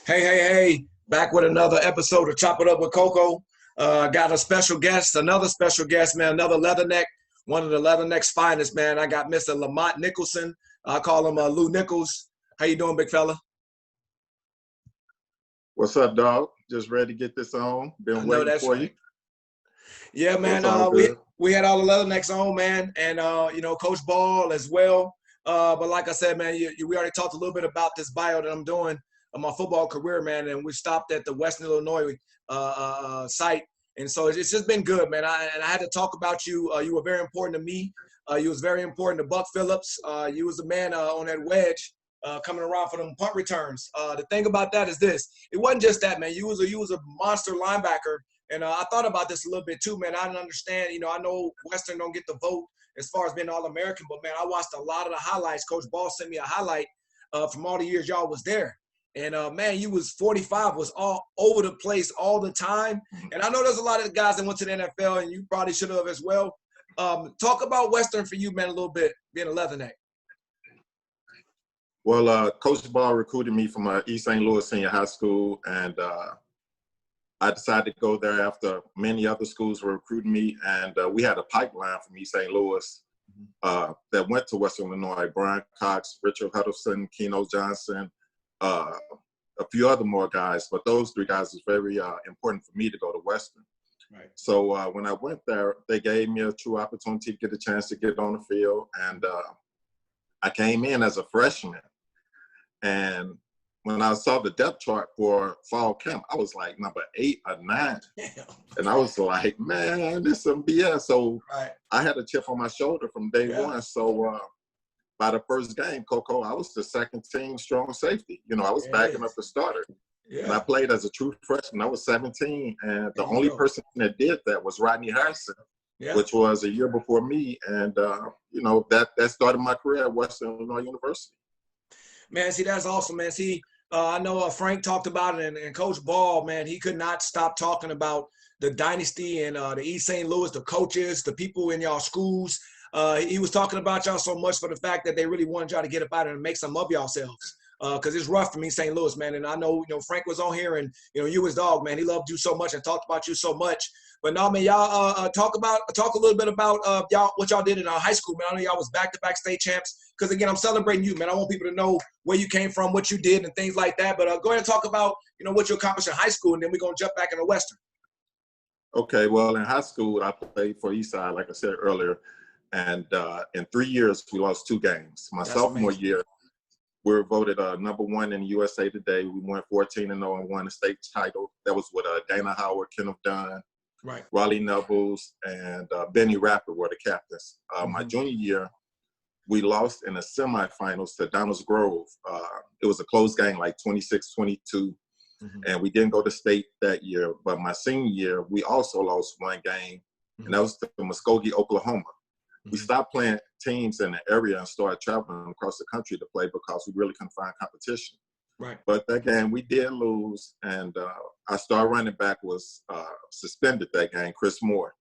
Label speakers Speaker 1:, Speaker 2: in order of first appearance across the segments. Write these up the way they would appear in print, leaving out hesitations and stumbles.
Speaker 1: Hey, back with another episode of Chop It Up with Coco. Got a special guest, another special guest, man, another Leatherneck, one of the Leatherneck's finest, man. I got Mr. Lamont Nicholson. I call him Lou Nichols. How you doing, big fella?
Speaker 2: What's up, dog? Just ready to get this on. Been waiting for you.
Speaker 1: Yeah, man.
Speaker 2: We
Speaker 1: we had all the Leathernecks on, man, and Coach Ball as well. But like I said, man, we already talked a little bit about this bio that I'm doing of my football career, man, and we stopped at the Western Illinois site, and so it's just been good, man. I had to talk about you. You were very important to me. You was very important to Buck Phillips. You was the man on that wedge. Coming around for them punt returns. The thing about that is this: it wasn't just that, man. You was a monster linebacker, and I thought about this a little bit too, man. I don't understand. I know Western don't get the vote as far as being All-American, but man, I watched a lot of the highlights. Coach Ball sent me a highlight from all the years y'all was there, and man, you was 45, was all over the place all the time. And I know there's a lot of guys that went to the NFL, and you probably should have as well. Talk about Western for you, man, a little bit, being a Leatherneck.
Speaker 2: Well, Coach Ball recruited me from East St. Louis Senior High School, and I decided to go there after many other schools were recruiting me. And we had a pipeline from East St. Louis that went to Western Illinois: Brian Cox, Richard Huddleston, Keno Johnson, a few other more guys. But those three guys was very important for me to go to Western.
Speaker 1: Right.
Speaker 2: So when I went there, they gave me a true opportunity to get a chance to get on the field. And I came in as a freshman. And when I saw the depth chart for fall camp, I was like number 8 or 9.
Speaker 1: Damn.
Speaker 2: And I was like, man, this is some BS. So
Speaker 1: Right.
Speaker 2: I had a chip on my shoulder from day one. So by the first game, Coco, I was the second team strong safety. I was backing up the starter.
Speaker 1: Yeah.
Speaker 2: And I played as a true freshman. I was 17. And the only person that did that was Rodney Harrison, which was a year before me. And, that started my career at Western Illinois University.
Speaker 1: Man, see, that's awesome, man. See, I know Frank talked about it, and Coach Ball, man, he could not stop talking about the dynasty and the East St. Louis, the coaches, the people in y'all schools. He was talking about y'all so much for the fact that they really wanted y'all to get up out and make some of yourselves. Because it's rough for me, St. Louis, man. And I know, Frank was on here, and, you his dog, man. He loved you so much and talked about you so much. But no, man, y'all talk a little bit about y'all, what y'all did in high school, man. I know y'all was back-to-back state champs. Because, again, I'm celebrating you, man. I want people to know where you came from, what you did, and things like that. But go ahead and talk about, what you accomplished in high school, and then we're going to jump back into Western.
Speaker 2: Okay, well, in high school, I played for Eastside, like I said earlier. And in 3 years, we lost 2 games. My sophomore year, we were voted number 1 in USA Today. We went 14-0 and won the state title. That was with Dana Howard, Kenneth Dunn,
Speaker 1: right,
Speaker 2: Raleigh Nevels, and Benny Rapper were the captains. My junior year, we lost in the semifinals to Downers Grove. It was a close game, like 26-22, and we didn't go to state that year. But my senior year, we also lost 1 game, and that was to Muskogee, Oklahoma. We stopped playing teams in the area and started traveling across the country to play because we really couldn't find competition.
Speaker 1: Right.
Speaker 2: But that game, we did lose, and our star running back was suspended that game, Chris Moore.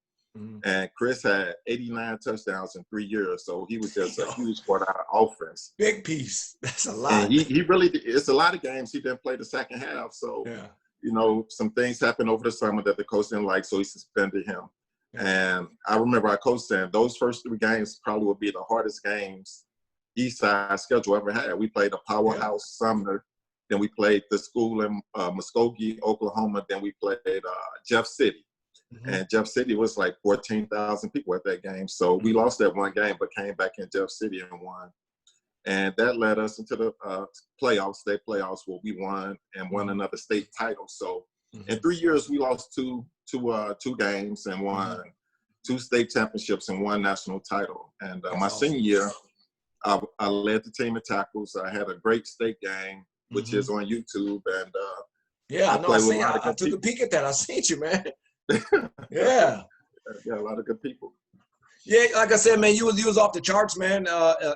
Speaker 2: And Chris had 89 touchdowns in 3 years, so he was just a huge part of our offense.
Speaker 1: Big piece. That's a lot.
Speaker 2: And he really did. It's a lot of games he didn't play the second half. So, some things happened over the summer that the coach didn't like, so he suspended him. And I remember our coach saying those first 3 games probably would be the hardest games Eastside schedule ever had. We played a powerhouse Sumner, then we played the school in Muskogee, Oklahoma, then we played Jeff City. And Jeff City was like 14,000 people at that game. So we lost that 1 game, but came back in Jeff City and won. And that led us into the state playoffs, where we won another state title. So in 3 years, we lost two games and won 2 state championships and 1 national title. And my senior year, I led the team in tackles. I had a great state game, which is on YouTube. And
Speaker 1: I took a peek at that. I seen you, man. Yeah,
Speaker 2: a lot of good people.
Speaker 1: Yeah, like I said, man, you was off the charts, man.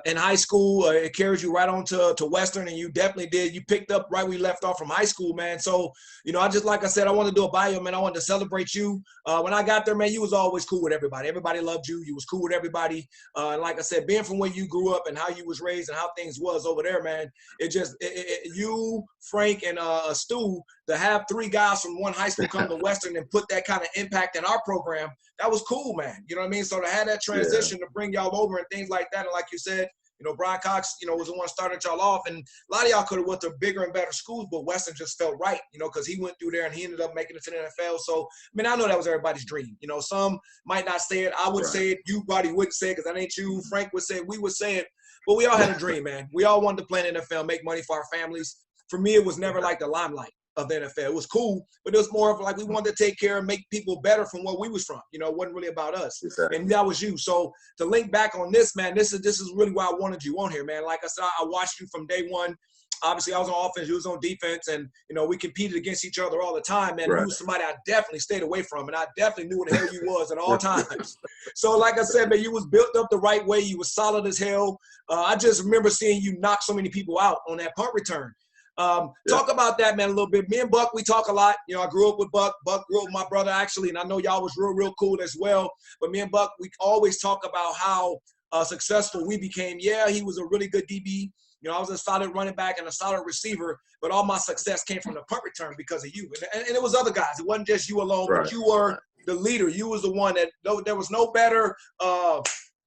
Speaker 1: In high school, it carries you right on to Western, and you definitely did. You picked up right where you left off from high school, man. So, I just, like I said, I want to do a bio, man. I wanted to celebrate you. When I got there, man, you was always cool with everybody. Everybody loved you. You was cool with everybody. And like I said, being from where you grew up and how you was raised and how things was over there, man, you, Frank, and Stu, to have 3 guys from one high school come to Western and put that kind of impact in our program, that was cool, man. You know what I mean? So to have that transition to bring y'all over and things like that, and like you said, Brian Cox, was the one starting y'all off, and a lot of y'all could have went to bigger and better schools, but Western just felt right, because he went through there and he ended up making it to the NFL. So, I know that was everybody's dream. Some might not say it. I would say it. You probably wouldn't say it because that ain't you. Frank would say it. We would say it. But we all had a dream, man. We all wanted to play in the NFL, make money for our families. For me, it was never like the limelight of the NFL. It was cool, but it was more of like we wanted to take care and make people better from where we was from. It wasn't really about us.
Speaker 2: Exactly.
Speaker 1: And that was you. So to link back on this, man, this is really why I wanted you on here, man. Like I said, I watched you from day one. Obviously, I was on offense, you was on defense, and, we competed against each other all the time, man. You was somebody I definitely stayed away from, and I definitely knew what the hell you was at all times. So, like I said, man, you was built up the right way. You was solid as hell. I just remember seeing you knock so many people out on that punt return. Talk about that, man, a little bit. Me and Buck, we talk a lot. I grew up with Buck. Buck grew up with my brother, actually, and I know y'all was real cool as well. But me and Buck, we always talk about how successful we became. Yeah, he was a really good DB. I was a solid running back and a solid receiver, but all my success came from the punt return because of you. And it was other guys. It wasn't just you alone, but you were the leader. You was the one that there was no better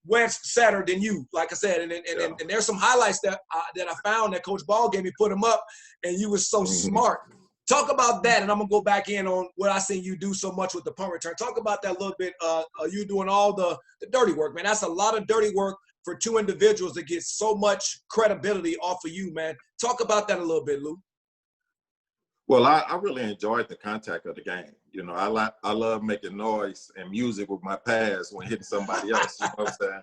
Speaker 1: wedge setter than you, like I said. And there's some highlights that I found that Coach Ball gave me, put them up, and you was so smart. Talk about that, and I'm going to go back in on what I seen you do so much with the punt return. Talk about that a little bit. You doing all the dirty work, man. That's a lot of dirty work for 2 individuals that get so much credibility off of you, man. Talk about that a little bit, Lou.
Speaker 2: Well, I really enjoyed the contact of the game. I love making noise and music with my pass when hitting somebody else. You know what I'm saying?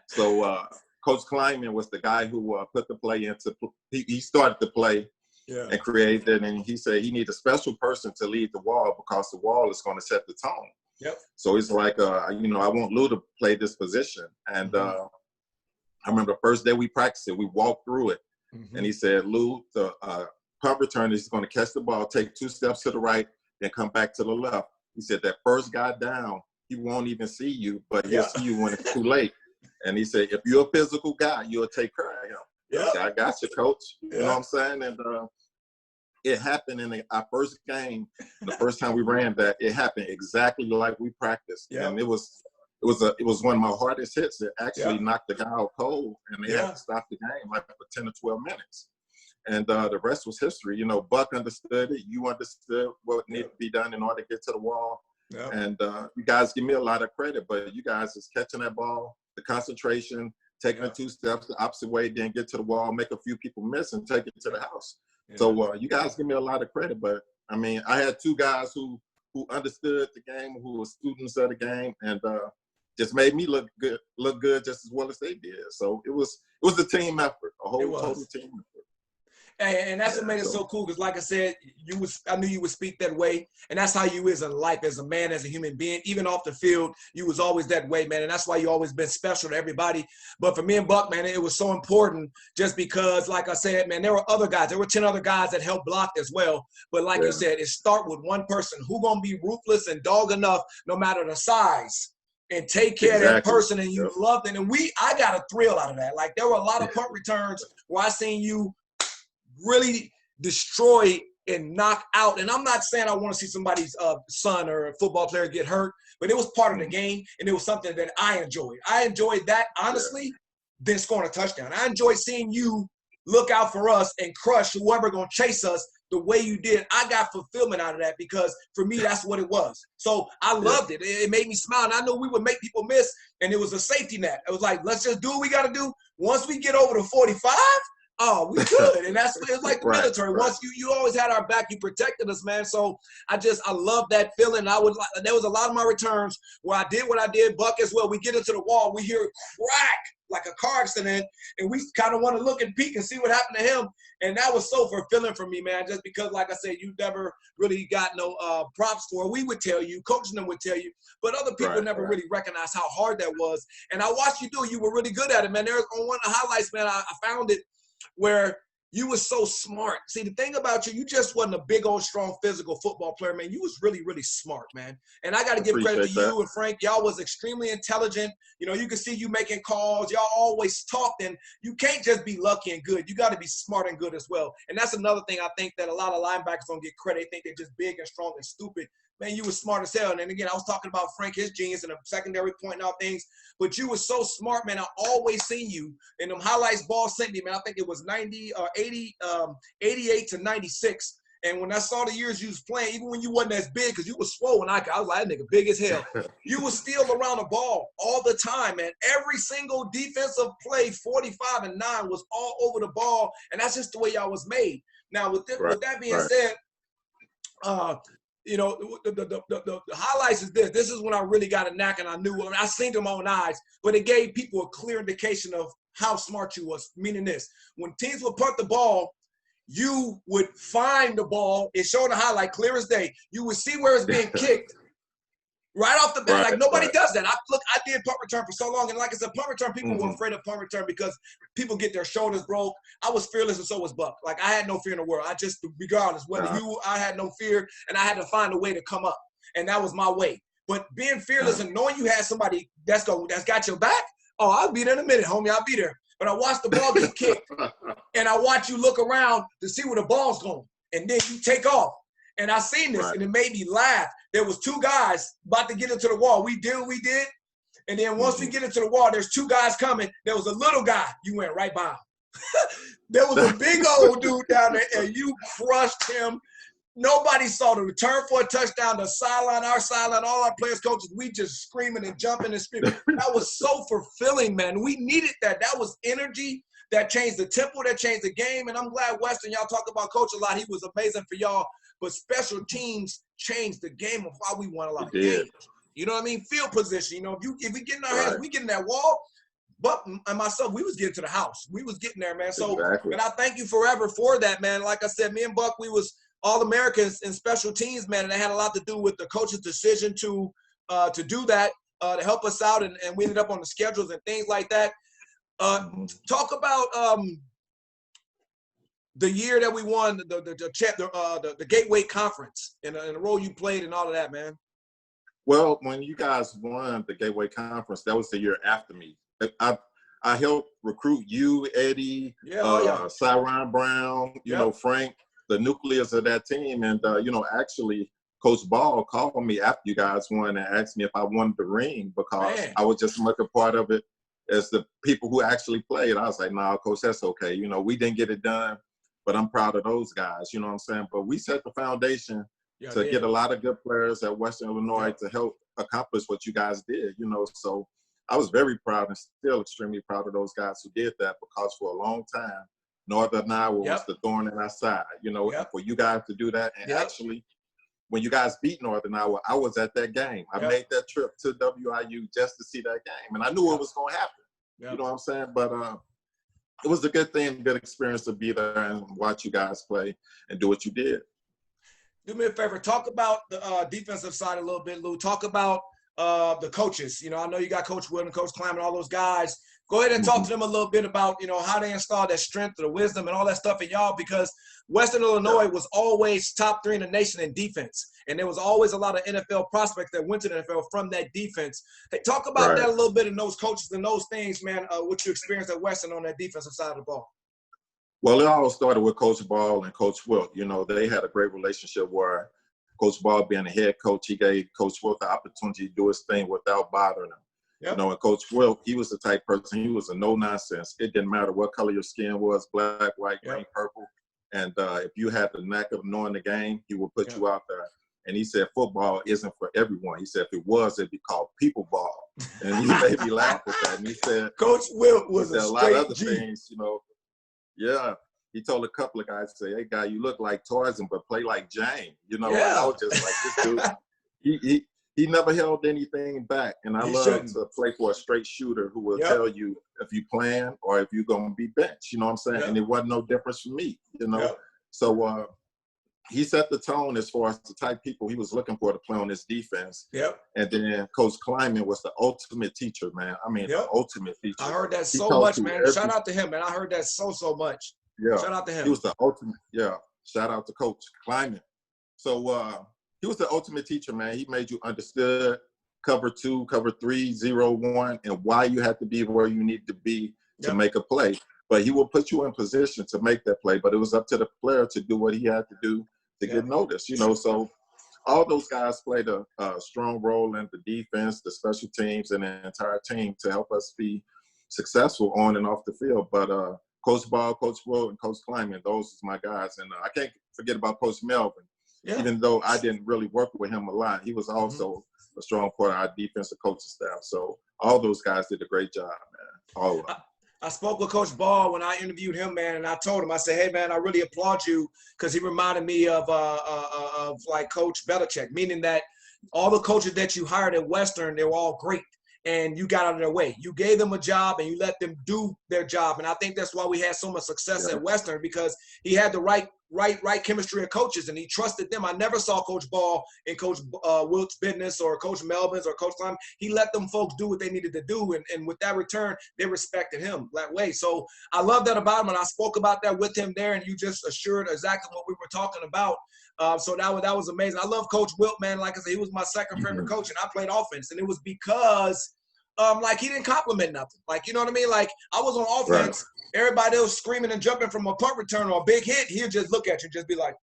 Speaker 2: So Coach Kleinman was the guy who put the play into – he started the play and created it, and he said he needs a special person to lead the wall because the wall is going to set the tone.
Speaker 1: Yep.
Speaker 2: So it's like, I want Lou to play this position. And I remember the first day we practiced it, we walked through it, and he said, Lou, the punt returner is going to catch the ball, take 2 steps to the right, then come back to the left. He said that first guy down, he won't even see you, but he'll see you when it's too late. And he said, if you're a physical guy, you'll take care of him.
Speaker 1: Yeah.
Speaker 2: I got you, coach. You know what I'm saying? And it happened in our first game, the first time we ran that, it happened exactly like we practiced.
Speaker 1: Yeah.
Speaker 2: And it was one of my hardest hits. It actually knocked the guy out cold, and they had to stop the game like for 10 or 12 minutes. And the rest was history. Buck understood it. You understood what needed to be done in order to get to the wall. Yeah. And you guys give me a lot of credit, but you guys is catching that ball, the concentration, taking the 2 steps the opposite way, then get to the wall, make a few people miss, and take it to the house. Yeah. So you guys give me a lot of credit, but I had 2 guys who understood the game, who were students of the game, and just made me look good just as well as they did. So it was a team effort, a whole total team effort.
Speaker 1: And that's what made it so cool, because like I said, I knew you would speak that way, and that's how you is in life as a man, as a human being. Even off the field, you was always that way, man, and that's why you always been special to everybody. But for me and Buck, man, it was so important just because, like I said, man, there were other guys. There were 10 other guys that helped block as well. But like you said, it start with one person who gonna be ruthless and dog enough, no matter the size, and take care of that person, and you loved it. And I got a thrill out of that. Like, there were a lot of punt returns where I seen you really destroy and knock out. And I'm not saying I want to see somebody's son or a football player get hurt, but it was part of the game, and it was something that I enjoyed. I enjoyed that, honestly, than scoring a touchdown. I enjoyed seeing you look out for us and crush whoever going to chase us the way you did. I got fulfillment out of that, because for me, that's what it was. So I loved it. It made me smile. And I know we would make people miss, and it was a safety net. It was like, let's just do what we got to do. Once we get over to 45, we could. And it's like the military. Once you always had our back, you protected us, man. So I love that feeling. There was a lot of my returns where I did what I did. Buck as well. We get into the wall, we hear it crack. like a car accident, and we kind of want to look and peek and see what happened to him. And that was so fulfilling for me, man, just because, like I said, you never really got no props for it. We would tell you, coaching them would tell you, but other people never really recognized how hard that was. And I watched you do it. You were really good at it, man. There's on one of the highlights, man, I found it where you was so smart. See, the thing about you, you just wasn't a big old strong physical football player, man. You was really, really smart, man. And I got to give credit to you and Frank. Y'all was extremely intelligent. You know, you can see you making calls. Y'all always talked, and you can't just be lucky and good. You got to be smart and good as well. And that's another thing I think that a lot of linebackers don't get credit. They think they're just big and strong and stupid. Man, you were smart as hell. And again, I was talking about Frank, his genius, and the secondary pointing out things. But you were so smart, man. I always seen you in them highlights ball sent me, man. I think it was 88 to 96. And when I saw the years you was playing, even when you wasn't as big, because you was swollen, I was like, that nigga big as hell. You was still around the ball all the time, man. Every single defensive play, 45 and 9, was all over the ball. And that's just the way y'all was made. Now, with that being said, you know, the highlights is this. This is when I really got a knack, and I knew. I mean, I seen them on eyes, but it gave people a clear indication of how smart you was. Meaning this: when teams would punt the ball, you would find the ball. It showed the highlight clear as day. You would see where it's being kicked right off the bat. Like nobody does that. I did punt return for so long, and like I said, punt return, people were afraid of punt return because people get their shoulders broke. I was fearless, and so was Buck. Like I had no fear in the world. I just, regardless whether I had no fear, and I had to find a way to come up, and that was my way. But being fearless and knowing you had somebody that's got your back, oh, I'll be there in a minute, homie. I'll be there. But I watched the ball get kicked, and I watch you look around to see where the ball's going, and then you take off. And I seen this, and it made me laugh. There was two guys about to get into the wall. We did what we did, and then once we get into the wall, there's two guys coming. There was a little guy. You went right by him. There was a big old dude down there, and you crushed him. Nobody saw the return for a touchdown, the sideline, our sideline, all our players, coaches, we just screaming and jumping and screaming. That was so fulfilling, man. We needed that. That was energy that changed the tempo, that changed the game. And I'm glad Weston, y'all talk about coach a lot. He was amazing for y'all. But special teams changed the game of why we won a lot of games. You know what I mean? Field position. You know, if we get in our hands, we get in that wall. But and myself, we was getting to the house. We was getting there, man. So, and I thank you forever for that, man. Like I said, me and Buck, we was All-Americans in special teams, man, and it had a lot to do with the coach's decision to do that, to help us out, and we ended up on the schedules and things like that. Talk about the year that we won the Gateway Conference and the role you played and all of that, man.
Speaker 2: Well, when you guys won the Gateway Conference, that was the year after me. I helped recruit you, Eddie, Cyron Brown, you know, Frank, the nucleus of that team. And, you know, actually, Coach Ball called me after you guys won and asked me if I wanted the ring because I was just as much a part of it as the people who actually played. I was like, nah, Coach, that's okay. You know, we didn't get it done, but I'm proud of those guys. You know what I'm saying? But we set the foundation to get a lot of good players at Western Illinois to help accomplish what you guys did, you know. So I was very proud and still extremely proud of those guys who did that because for a long time, Northern Iowa was the thorn in our side, you know, for you guys to do that. And actually, when you guys beat Northern Iowa, I was at that game. I made that trip to WIU just to see that game. And I knew it was going to happen. You know what I'm saying? But it was a good thing, good experience to be there and watch you guys play and do what you did.
Speaker 1: Do me a favor. Talk about the defensive side a little bit, Lou. Talk about the coaches. You know, I know you got Coach Wood and Coach Clam and all those guys. Go ahead and talk to them a little bit about, you know, how they installed that strength, the wisdom, and all that stuff in y'all, because Western Illinois was always top 3 in the nation in defense. And there was always a lot of NFL prospects that went to the NFL from that defense. Hey, talk about that a little bit and those coaches and those things, man, what you experienced at Western on that defensive side of the ball.
Speaker 2: Well, it all started with Coach Ball and Coach Wilt. You know, they had a great relationship where Coach Ball being the head coach, he gave Coach Wilt the opportunity to do his thing without bothering him. You know, and Coach Wilt, he was the type person, he was a no-nonsense. It didn't matter what color your skin was, black, white, green, purple. And if you had the knack of knowing the game, he would put you out there. And he said football isn't for everyone. He said if it was, it'd be called people ball. And he made me laugh with that. And he said, Coach Wilt was a lot of other things, you know. Yeah. He told a couple of guys, say, hey, guy, you look like Tarzan, but play like Jane. You know, and I was just like, this dude, he never held anything back. And I love to play for a straight shooter who will tell you if you plan or if you're going to be benched. You know what I'm saying? And it wasn't no difference for me, you know? So he set the tone as far as the type of people he was looking for to play on this defense. And then Coach Kleiman was the ultimate teacher, man. I mean, the ultimate teacher.
Speaker 1: I heard that so much, man. Shout out to him, man. I heard that so much. Shout out to him.
Speaker 2: He was the ultimate, shout out to Coach Kleiman. So he was the ultimate teacher, man. He made you understood cover 2, cover 3, 0, 1, and why you had to be where you need to be to make a play. But he will put you in position to make that play. But it was up to the player to do what he had to do to get noticed, you know. So all those guys played a strong role in the defense, the special teams, and the entire team to help us be successful on and off the field. But Coach Ball, Coach Will, and Coach Kleiman, those is my guys. And I can't forget about Coach Melvin. Even though I didn't really work with him a lot, he was also a strong part of our defensive coaching staff. So all those guys did a great job, man. All of them.
Speaker 1: I spoke with Coach Ball when I interviewed him, man, and I told him, I said, hey, man, I really applaud you because he reminded me of like Coach Belichick, meaning that all the coaches that you hired at Western, they were all great. And you got out of their way. You gave them a job and you let them do their job. And I think that's why we had so much success at Western, because he had the right chemistry of coaches and he trusted them. I never saw Coach Ball and Coach Wilt's business or Coach Melvin's or Coach Kleiman. He let them folks do what they needed to do. And with that return, they respected him that way. So I love that about him. And I spoke about that with him there. And you just assured exactly what we were talking about. So that was amazing. I love Coach Wilt, man. Like I said, he was my second favorite coach and I played offense. And it was because like he didn't compliment nothing. Like, you know what I mean? Like I was on offense, everybody else screaming and jumping from a punt return or a big hit, he'd just look at you and just be like,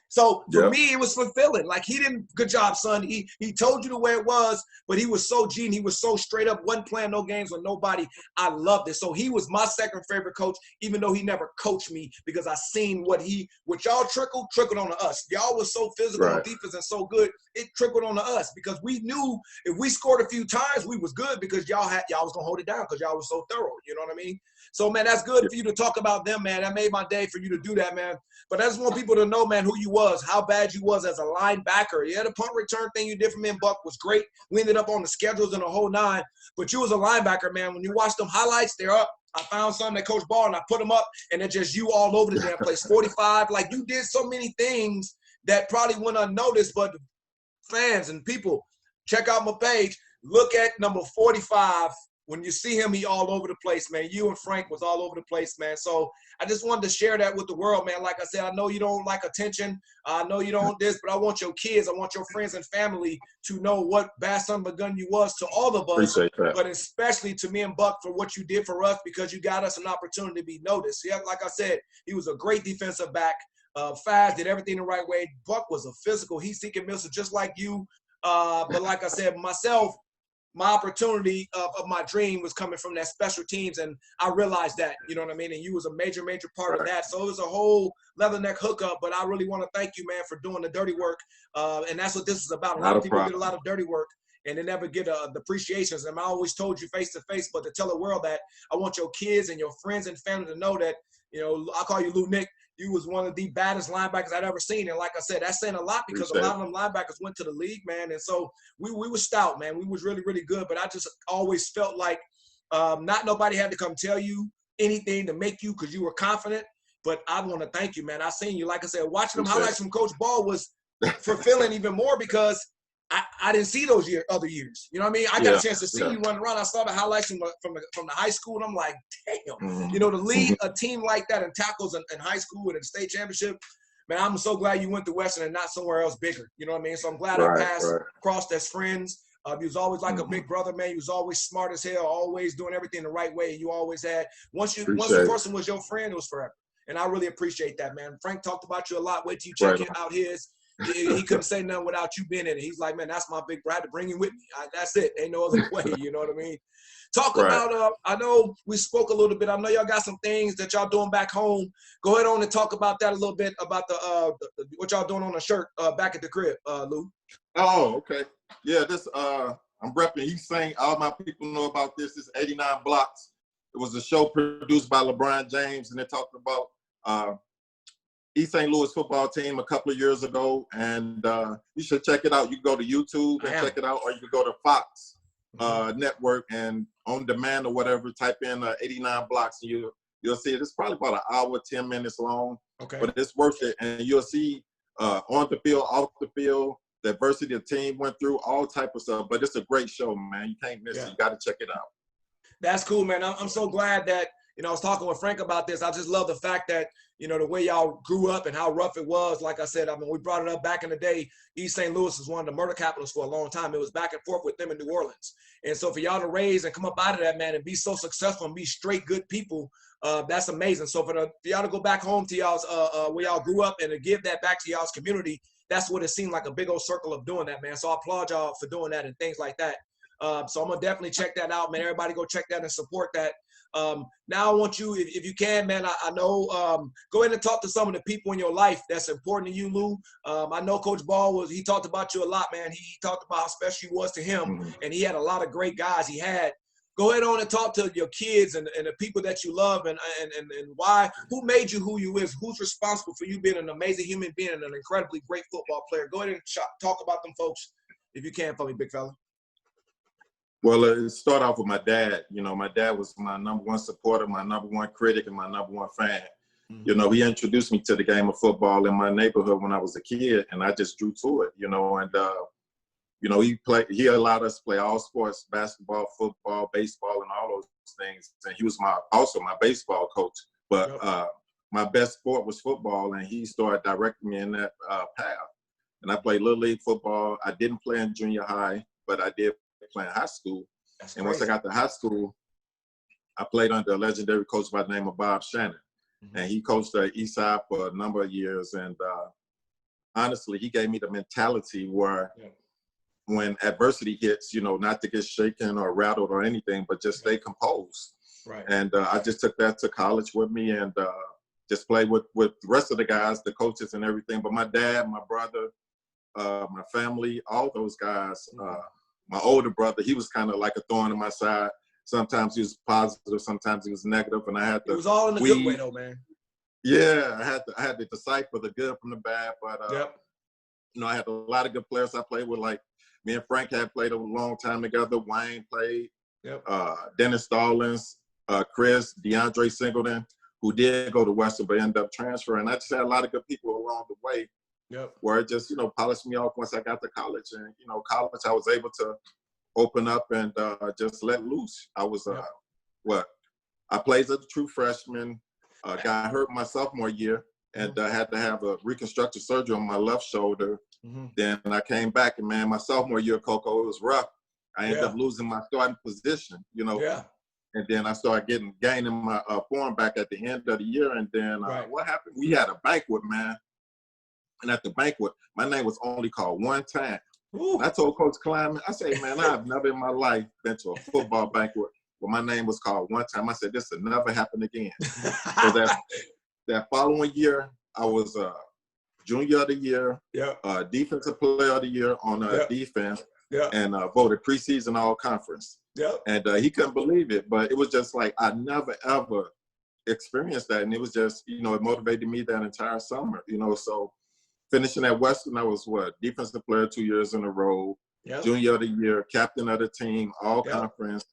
Speaker 1: so for me, it was fulfilling. Like he didn't, good job, son. He told you the way it was, but he was so G and he was so straight up, wasn't playing no games with nobody. I loved it. So he was my second favorite coach, even though he never coached me, because I seen what y'all trickled on to us. Y'all was so physical on defense and so good, it trickled on to us because we knew if we scored a few times, we was good because y'all was gonna hold it down because y'all was so thorough. You know what I mean? So man, that's good for you to talk about them, man. That made my day for you to do that, man. But I just want people to know, man, who you was, how bad you was as a linebacker. Yeah, the punt return thing you did for me and Buck was great. We ended up on the schedules and the whole 9. But you was a linebacker, man. When you watch them highlights, they're up. I found something that Coach Ball and I put them up, and it's just you all over the damn place. 45, like you did so many things that probably went unnoticed, but fans and people, check out my page. Look at number 45. When you see him, he all over the place, man. You and Frank was all over the place, man. So I just wanted to share that with the world, man. Like I said, I know you don't like attention. I know you don't this, but I want your kids, I want your friends and family to know what bad son of a gun you was to all of us, but especially to me and Buck for what you did for us because you got us an opportunity to be noticed. Yeah, like I said, he was a great defensive back. Fast, did everything the right way. Buck was a physical, heat-seeking missile just like you. But like I said, myself, my opportunity of my dream was coming from that special teams, and I realized that, you know what I mean? And you was a major part of that. So it was a whole Leatherneck hookup, but I really want to thank you, man, for doing the dirty work. And that's what this is about. A lot of people get a lot of dirty work, and they never get the appreciations. And I always told you face to face, but to tell the world that I want your kids and your friends and family to know that, you know, I call you Lou Nick. You was one of the baddest linebackers I'd ever seen. And like I said, that's saying a lot because a lot of them linebackers went to the league, man. And so we were stout, man. We was really, really good. But I just always felt like not nobody had to come tell you anything to make you because you were confident. But I want to thank you, man. I seen you. Like I said, watching them highlights from Coach Ball was fulfilling even more because I didn't see those other years. You know what I mean? I got a chance to see you run around. I saw the highlights from the high school, and I'm like, damn. You know, to lead a team like that in tackles in high school and in state championship, man, I'm so glad you went to Western and not somewhere else bigger. You know what I mean? So I'm glad I crossed as friends. He was always like a big brother, man. He was always smart as hell, always doing everything the right way. You always had once the person was your friend, it was forever. And I really appreciate that, man. Frank talked about you a lot. Wait till you check out his. He couldn't say nothing without you being in it. He's like, man, that's my big brother. I had to bring him with me. That's it. Ain't no other way. You know what I mean? Talk about, I know we spoke a little bit. I know y'all got some things that y'all doing back home. Go ahead on and talk about that a little bit, about the what y'all doing on the shirt back at the crib, Lou.
Speaker 2: Oh, okay. Yeah, this I'm repping. He's saying all my people know about this. This 89 Blocks. It was a show produced by LeBron James, and they talked about East St. Louis football team a couple of years ago, and you should check it out. You can go to YouTube and check it out, or you can go to Fox Network and on demand or whatever. Type in 89 blocks, and you'll see it. It's probably about an hour, 10 minutes long, but it's worth it. And you'll see on the field, off the field, the adversity the team went through, all type of stuff. But it's a great show, man. You can't miss it. You got to check it out.
Speaker 1: That's cool, man. I'm so glad that, I was talking with Frank about this. I just love the fact that, the way y'all grew up and how rough it was. Like I said, we brought it up back in the day. East St. Louis was one of the murder capitals for a long time. It was back and forth with them in New Orleans. And so for y'all to raise and come up out of that, man, and be so successful and be straight good people, that's amazing. So for y'all to go back home to y'all's where y'all grew up and to give that back to y'all's community, that's what it seemed like, a big old circle of doing that, man. So I applaud y'all for doing that and things like that. So I'm going to definitely check that out, man. Everybody go check that and support that. Now I want you, if you can, man, I know, go ahead and talk to some of the people in your life that's important to you, Lou. I know Coach Ball he talked about you a lot, man. He talked about how special you was to him, and he had a lot of great guys he had. Go ahead on and talk to your kids and the people that you love and why, who made you who you is, who's responsible for you being an amazing human being and an incredibly great football player. Go ahead and talk about them folks if you can for me, big fella.
Speaker 2: Well, it started off with my dad. My dad was my number one supporter, my number one critic, and my number one fan. He introduced me to the game of football in my neighborhood when I was a kid, and I just drew to it, and, he allowed us to play all sports, basketball, football, baseball, and all those things. And he was also my baseball coach. But my best sport was football, and he started directing me in that path. And I played Little League football. I didn't play in junior high, but I did play in high school. And once I got to high school, I played under a legendary coach by the name of Bob Shannon. And he coached the East Side for a number of years. And honestly, he gave me the mentality where when adversity hits, not to get shaken or rattled or anything, but just stay composed. Right. And I just took that to college with me and just played with the rest of the guys, the coaches and everything. But my dad, my brother, my family, all those guys, my older brother, he was kind of like a thorn in my side. Sometimes he was positive, sometimes he was negative, and I had to.
Speaker 1: It was all in a good way, though, man.
Speaker 2: Yeah, I had to decipher the good from the bad. But I had a lot of good players I played with. Like me and Frank had played a long time together. Wayne played. Dennis Stallings, Chris, DeAndre Singleton, who did go to Western but ended up transferring. I just had a lot of good people along the way. Where it just, polished me off once I got to college. And, college, I was able to open up and just let loose. I was, I played as a true freshman, got hurt my sophomore year, and had to have a reconstructive surgery on my left shoulder. Then I came back, and, man, my sophomore year, Coco, it was rough. I ended up losing my starting position, And then I started gaining my form back at the end of the year. And then what happened? We had a banquet, man. And at the banquet, my name was only called one time. I told Coach Kleiman, I said, man, I've never in my life been to a football banquet where my name was called one time. I said, this will never happen again. So that following year, I was junior of the year, defensive player of the year on defense, and voted preseason all conference. And he couldn't believe it, but it was just like I never, ever experienced that. And it was just, it motivated me that entire summer, so finishing at Western, I was defensive player 2 years in a row, junior of the year, captain of the team, all conference.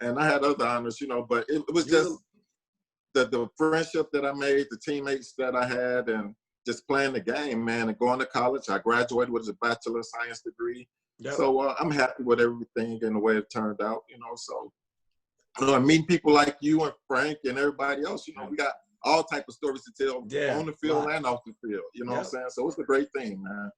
Speaker 2: And I had other honors, but it was just the friendship that I made, the teammates that I had, and just playing the game, man, and going to college. I graduated with a Bachelor of Science degree. So I'm happy with everything and the way it turned out, So, meeting people like you and Frank and everybody else, we got all type of stories to tell on the field and off the field. You know what I'm saying? So it's a great thing, man.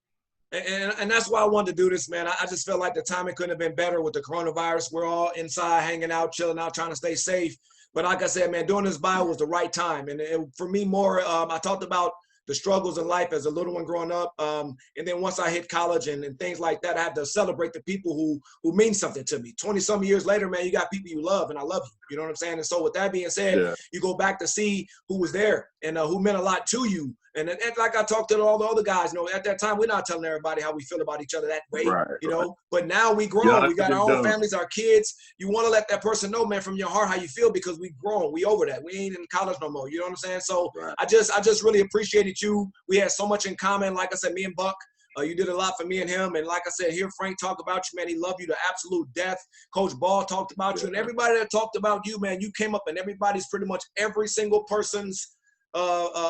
Speaker 1: And that's why I wanted to do this, man. I just felt like the timing couldn't have been better with the coronavirus. We're all inside, hanging out, chilling out, trying to stay safe. But like I said, man, doing this bio was the right time. And for me, more, I talked about the struggles in life as a little one growing up. And then once I hit college and things like that, I had to celebrate the people who mean something to me. 20-some years later, man, you got people you love, and I love you. You know what I'm saying? And so with that being said, you go back to see who was there and who meant a lot to you And like I talked to all the other guys, you know, at that time, we're not telling everybody how we feel about each other that way, you know. But now we grown. We got our own families, our kids. You want to let that person know, man, from your heart how you feel because we grown. We over that. We ain't in college no more. You know what I'm saying? So I just really appreciated you. We had so much in common. Like I said, me and Buck, you did a lot for me and him. And like I said, hear Frank talk about you, man. He loved you to absolute death. Coach Ball talked about you. And everybody that talked about you, man, you came up and everybody's pretty much every single person's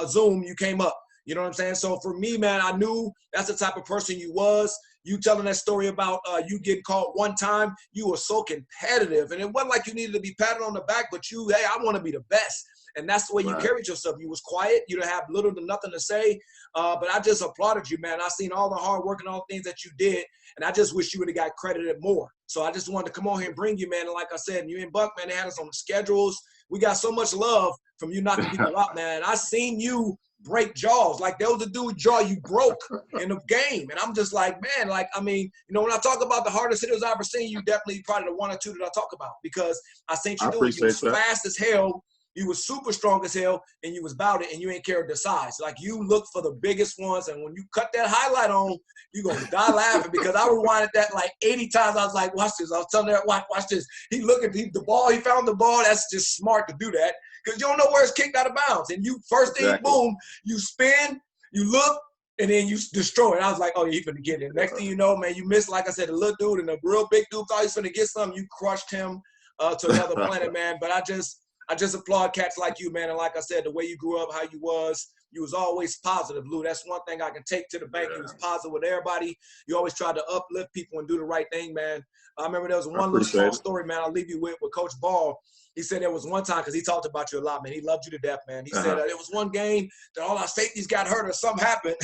Speaker 1: Zoom, you came up. You know what I'm saying? So for me, man, I knew that's the type of person you was. You telling that story about you getting caught one time, you were so competitive. And it wasn't like you needed to be patted on the back, but you, hey, I want to be the best. And that's the way you carried yourself. You was quiet. You didn't have little to nothing to say. But I just applauded you, man. I seen all the hard work and all the things that you did. And I just wish you would have got credited more. So I just wanted to come on here and bring you, man. And like I said, you and Buck, man, they had us on the schedules. We got so much love from you knocking people out, man. I seen you break jaws. Like, there was a dude jaw you broke in the game. And I'm just like, man, like, I mean, you know, when I talk about the hardest hitters I've ever seen, you definitely probably the one or two that I talk about because I seen you do it. You was fast as hell. You was super strong as hell, and you was about it, and you ain't cared the size. Like, you look for the biggest ones, and when you cut that highlight on, you going to die laughing because I rewinded that like 80 times. I was like, watch this. I was telling her, watch this. He looking, the ball, he found the ball. That's just smart to do that because you don't know where it's kicked out of bounds. And you, first thing, boom, you spin, you look, and then you destroy it. I was like, oh, he's going to get it. Next thing you know, man, you missed, like I said, a little dude, and a real big dude thought he was going to get something. You crushed him to another planet, man. But I just applaud cats like you, man. And like I said, the way you grew up, how you was always positive, Lou. That's one thing I can take to the bank. You was positive with everybody. You always tried to uplift people and do the right thing, man. I remember there was one little small story, man, I'll leave you with Coach Ball. He said there was one time, because he talked about you a lot, man. He loved you to death, man. He said there was one game that all our safeties got hurt or something happened.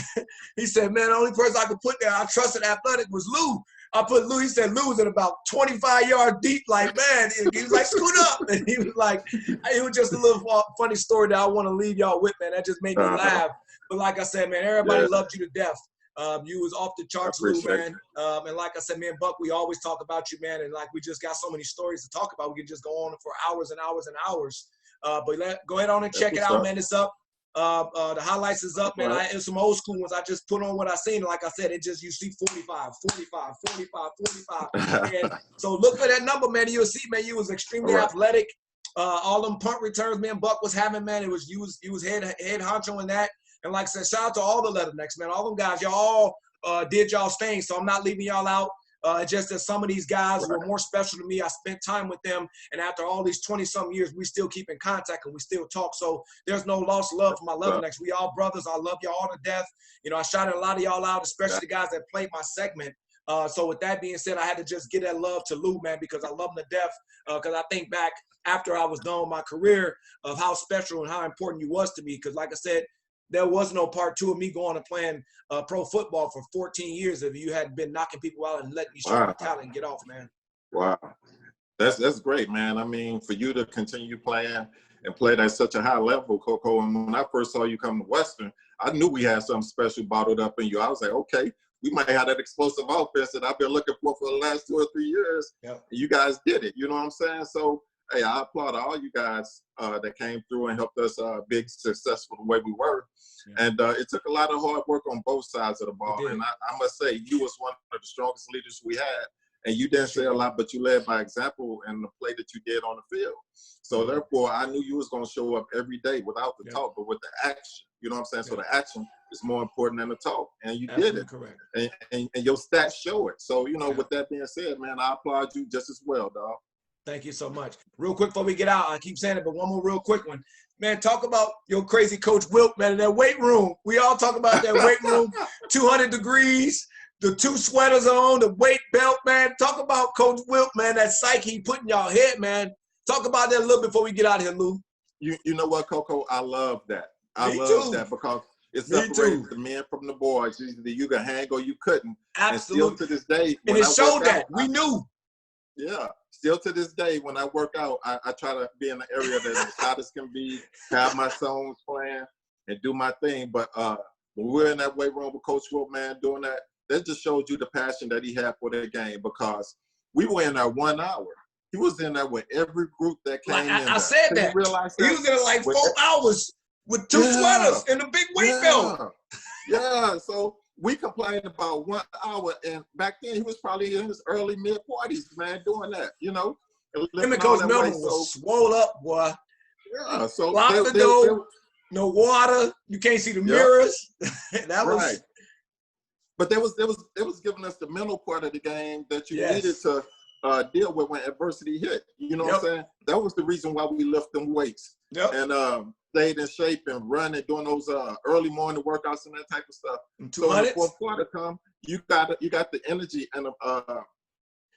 Speaker 1: He said, man, the only person I could put there I trusted athletic was Lou. I put Lou, he said Lou was at about 25 yards deep, like, man, he was like, scoot up. And he was like, it was just a little funny story that I want to leave y'all with, man. That just made me laugh. But like I said, man, everybody loved you to death. You was off the charts, Lou, man. And like I said, me and Buck, we always talk about you, man. And like, we just got so many stories to talk about. We can just go on for hours and hours and hours. But go ahead on and check it out, man. It's up. The highlights is up, man. It's some old school ones. I just put on what I seen. Like I said, it just, you see 45. And so look for that number, man. You'll see, man, you was extremely athletic. All them punt returns, man, Buck was having, man. You was head honcho in that. And like I said, shout out to all the Leathernecks, man. All them guys, y'all all did y'all's thing. So I'm not leaving y'all out. Just that some of these guys were more special to me. I spent time with them. And after all these 20-some years, we still keep in contact and we still talk. So there's no lost love for my Leathernecks. We all brothers. I love y'all all to death. You know, I shouted a lot of y'all out, especially the guys that played my segment. So with that being said, I had to just give that love to Lou, man, because I love him to death. Because I think back after I was done with my career of how special and how important you was to me. Because like I said, there was no part two of me going and playing pro football for 14 years if you hadn't been knocking people out and letting me show my talent and get off, man.
Speaker 2: Wow. That's great, man. I mean, for you to continue playing and play at such a high level, Coco, and when I first saw you come to Western, I knew we had something special bottled up in you. I was like, okay, we might have that explosive offense that I've been looking for the last 2 or 3 years. Yep. And you guys did it. You know what I'm saying? So, hey, I applaud all you guys that came through and helped us be successful the way we were. Yeah. And it took a lot of hard work on both sides of the ball. And I must say, you was one of the strongest leaders we had. And you didn't say a lot, but you led by example in the play that you did on the field. So therefore, I knew you was going to show up every day without the talk, but with the action. You know what I'm saying? So the action is more important than the talk. And you did it. Correct. And your stats show it. So, you know, with that being said, man, I applaud you just as well, dog.
Speaker 1: Thank you so much. Real quick before we get out, I keep saying it, but one more real quick one. Man, talk about your crazy Coach Wilt, man, in that weight room. We all talk about that weight room, 200 degrees, the 2 sweaters on, the weight belt, man. Talk about Coach Wilt, man, that psyche he put in y'all head, man. Talk about that a little before we get out of here, Lou.
Speaker 2: You know what, Coco? I love that. I love that because it separates the men from the boys. Either you could hang or you couldn't.
Speaker 1: Absolutely.
Speaker 2: And still to this day.
Speaker 1: And it showed that. We knew.
Speaker 2: Yeah. Still to this day, when I work out, I try to be in an area that as hot as can be, have my songs playing, and do my thing. But when we're in that weight room with Coach Wilt, man, doing that just showed you the passion that he had for that game because we were in there 1 hour. He was in there with every group that came in.
Speaker 1: I said that. He was in there like 4 hours. with 2 sweaters and a big weight belt.
Speaker 2: Yeah. So we complained about 1 hour, and back then he was probably in his early mid-40s, man, doing that, you know.
Speaker 1: Him and Coach Melvin was swole up, boy.
Speaker 2: Yeah, so
Speaker 1: lock the door, no water, you can't see the mirrors. That was
Speaker 2: right. But they was giving us the mental part of the game that you needed to deal with when adversity hit. You know what I'm saying? That was the reason why we lift them weights and stayed in shape and running, doing those early morning workouts and that type of stuff. So when the fourth quarter come, you got the energy and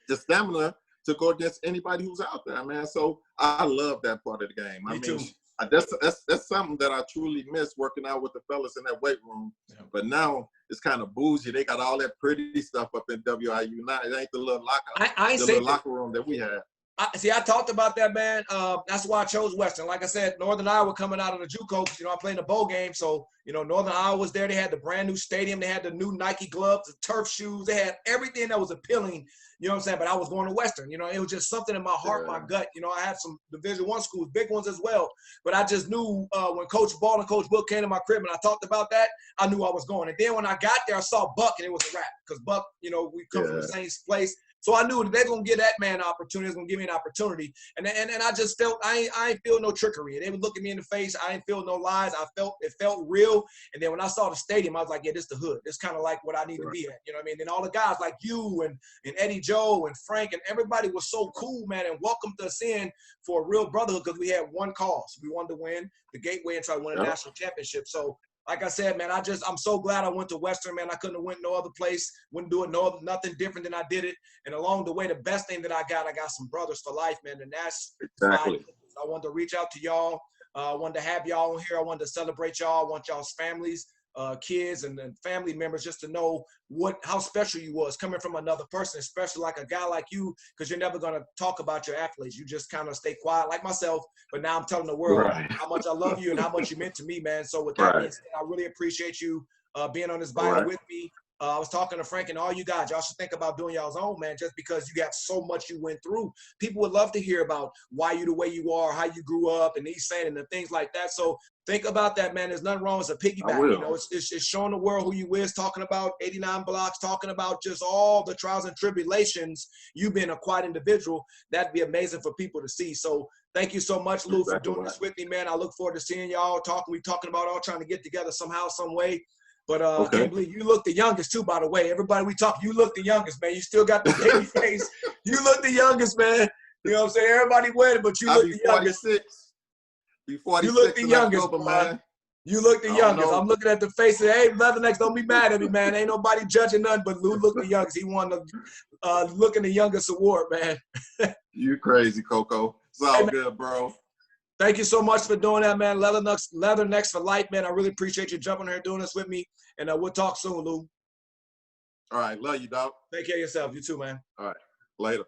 Speaker 2: the stamina to go against anybody who's out there, man. So I love that part of the game.
Speaker 1: Me too.
Speaker 2: That's something that I truly miss, working out with the fellas in that weight room. Yeah. But now it's kind of bougie. They got all that pretty stuff up in WIU. Now it ain't the little locker room that we had.
Speaker 1: I talked about that, man. That's why I chose Western. Like I said, Northern Iowa coming out of the JUCO. You know, I played in the bowl game, so you know, Northern Iowa was there. They had the brand new stadium. They had the new Nike gloves, the turf shoes. They had everything that was appealing. You know what I'm saying? But I was going to Western. You know, it was just something in my heart, my gut. You know, I had some Division I schools, big ones as well. But I just knew when Coach Ball and Coach Book came to my crib and I talked about that, I knew I was going. And then when I got there, I saw Buck and it was a wrap. Because Buck, you know, we come from the same place. So I knew that they're going to give that man an opportunity. They're going to give me an opportunity. And I just felt, I ain't feel no trickery. They would look at me in the face. I ain't feel no lies. It felt real. And then when I saw the stadium, I was like, yeah, this the hood. This kind of like what I need to be at. You know what I mean? And all the guys like you and Eddie Joe and Frank and everybody was so cool, man, and welcomed us in for a real brotherhood because we had one cause. We wanted to win the Gateway and try to win a national championship. So like I said, man, I'm so glad I went to Western, man. I couldn't have went no other place. Wouldn't do it nothing different than I did it. And along the way, the best thing that I got some brothers for life, man. And that's
Speaker 2: exactly.
Speaker 1: I wanted to reach out to y'all. I wanted to have y'all on here. I wanted to celebrate y'all. I want y'all's families, kids, and family members just to know how special you was coming from another person, especially like a guy like you, because you're never gonna talk about your athletes. You just kind of stay quiet, like myself. But now I'm telling the world how much I love you and how much you meant to me, man. So with that being said, I really appreciate you being on this bio with me. I was talking to Frank and all you guys. Y'all should think about doing y'all's own, man, just because you got so much you went through. People would love to hear about why you the way you are, how you grew up, and East Saint and the things like that. So think about that, man. There's nothing wrong with a piggyback. You know, it's showing the world who you is, talking about 89 blocks, talking about just all the trials and tribulations. You being a quiet individual, that'd be amazing for people to see. So thank you so much, Lou, for doing this with me, man. I look forward to seeing y'all talking. We talking about all trying to get together somehow, some way. But I can't believe you look the youngest too, by the way. Everybody we talk, you look the youngest, man. You still got the baby face. You look the youngest, man. You know what I'm saying? Everybody wedding, but you look the youngest.
Speaker 2: Be 46
Speaker 1: you look the youngest,
Speaker 2: October, man.
Speaker 1: You look the youngest. I'm looking at the face of, hey, Leatherneck, don't be mad at me, man. Ain't nobody judging nothing, but Lou look the youngest. He won the looking the youngest award, man.
Speaker 2: You crazy, Coco. It's all good, bro.
Speaker 1: Thank you so much for doing that, man. Leathernecks for life, man. I really appreciate you jumping here doing this with me. And we'll talk soon, Lou.
Speaker 2: All right. Love you, dog.
Speaker 1: Take care of yourself. You too, man.
Speaker 2: All right. Later.